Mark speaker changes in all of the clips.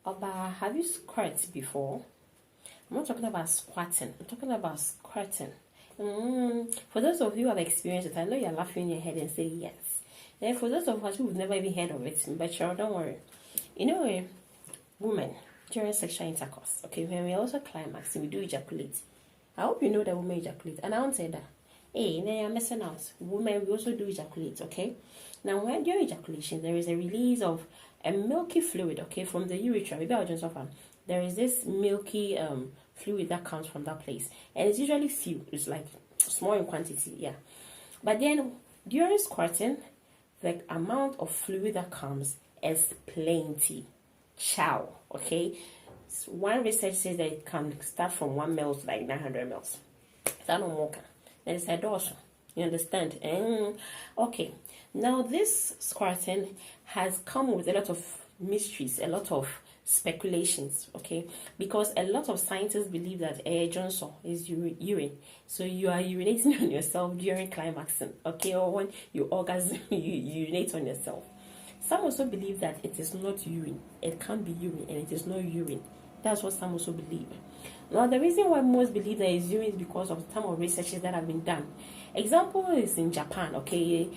Speaker 1: Oba, have you squirt before? I'm not talking about squatting. I'm talking about squirting. For those of you who have experienced it, I know you're laughing in your head and saying yes. And for those of us who've never even heard of it, but sure, don't worry. You know, women during sexual intercourse, okay, when we also climax, we do ejaculate. I hope you know that women ejaculate, and I won't say that. Hey, now you're messing out. Women, we also do ejaculate, okay? Now, when during ejaculation, there is a release of a milky fluid, okay, from the urethra. Maybe I'll just offer. There is this milky fluid that comes from that place, and it's usually few. It's like small in quantity, yeah. But then during squirting, the amount of fluid that comes is plenty. Chow, okay. So one research says that it can start from 1 ml to like 900 ml. That no more. And it's a dose. You understand? Okay. Now this squirting has come with a lot of mysteries, a lot of speculations, okay? Because a lot of scientists believe that air Johnson is urine. So you are urinating on yourself during climaxing, okay? Or when you orgasm, you urinate on yourself. Some also believe that it is not urine. It can't be urine and it is not urine. That's what some also believe. Now, the reason why most believe that it's urine is because of some of researches that have been done. Example is in Japan, okay?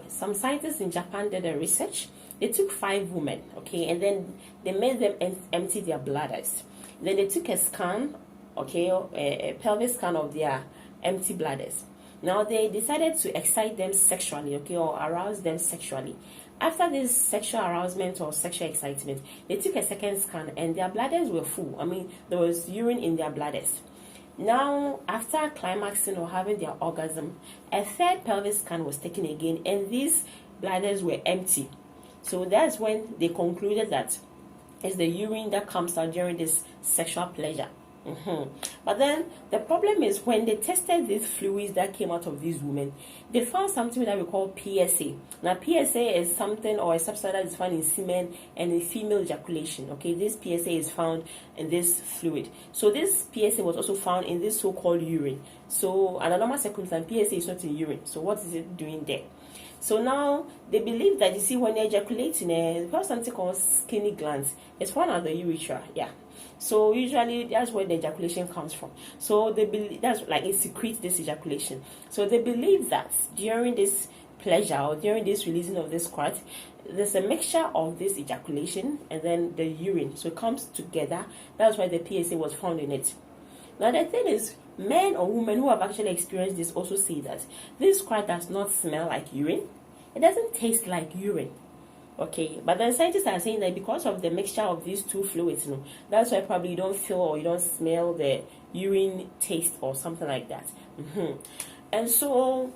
Speaker 1: Some scientists in Japan did a research. They took 5 women, okay, and then they made them empty their bladders. Then they took a scan, okay, a pelvic scan of their empty bladders. Now, they decided to excite them sexually, okay, or arouse them sexually. After this sexual arousement or sexual excitement, they took a second scan and their bladders were full. I mean, there was urine in their bladders. Now, after climaxing or having their orgasm, a third pelvic scan was taken again and these bladders were empty. So that's when they concluded that it's the urine that comes out during this sexual pleasure. But then the problem is when they tested these fluids that came out of these women, they found something that we call PSA. Now, PSA is something or a substance that is found in semen and in female ejaculation. Okay, this PSA is found in this fluid. So this PSA was also found in this so-called urine. So, under normal circumstances, PSA is not in urine. So, what is it doing there? So now they believe that, you see, when you're ejaculating, they have something called skinny glands. It's found at the urethra, yeah. So usually that's where the ejaculation comes from. So they believe that's like it secretes this ejaculation. So they believe that during this pleasure or during this releasing of this squirt, there's a mixture of this ejaculation and then the urine. So it comes together. That's why the PSA was found in it. Now the thing is, men or women who have actually experienced this also say that this squirt does not smell like urine. It doesn't taste like urine. Okay, but then scientists are saying that because of the mixture of these two fluids, that's why probably you don't feel or you don't smell the urine taste or something like that. And so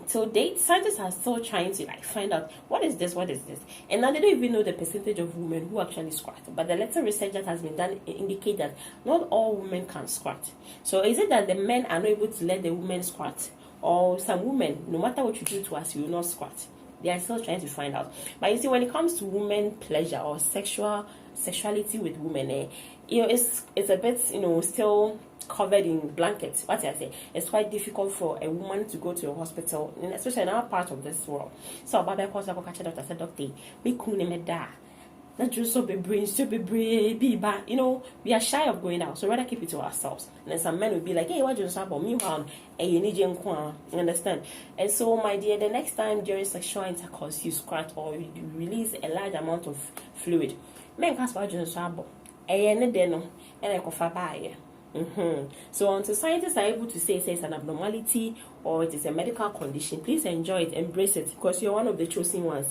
Speaker 1: scientists are still trying to find out what is this, and now they don't even know the percentage of women who actually squirt. But the little research that has been done indicate that not all women can squirt. So is it that the men are not able to let the women squirt, or some women, no matter what you do to us, you will not squirt? They are still trying to find out. But you see, when it comes to women pleasure or sexuality with women, it's a bit, still covered in blankets. What I say, it's quite difficult for a woman to go to a hospital, especially in our part of this world. So, Baba calls up a doctor, said, "Doctor, me kune da." Not just so be but we are shy of going out, so rather keep it to ourselves. And then some men will be like, "Hey, what do you say about me? You understand?" And so, my dear, the next time during sexual intercourse you squirt or you release a large amount of fluid, men can't what you say about. So until scientists are able to say it's an abnormality or it is a medical condition, please enjoy it, embrace it, because you're one of the chosen ones.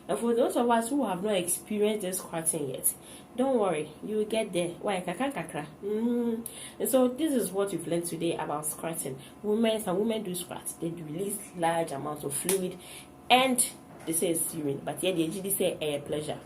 Speaker 1: And for those of us who have not experienced this squirting yet, don't worry, you will get there. Why kakra? And so this is what we've learned today about squirting. Some women do squirt. They release large amounts of fluid, and they say it's urine, but yet they usually say air pleasure.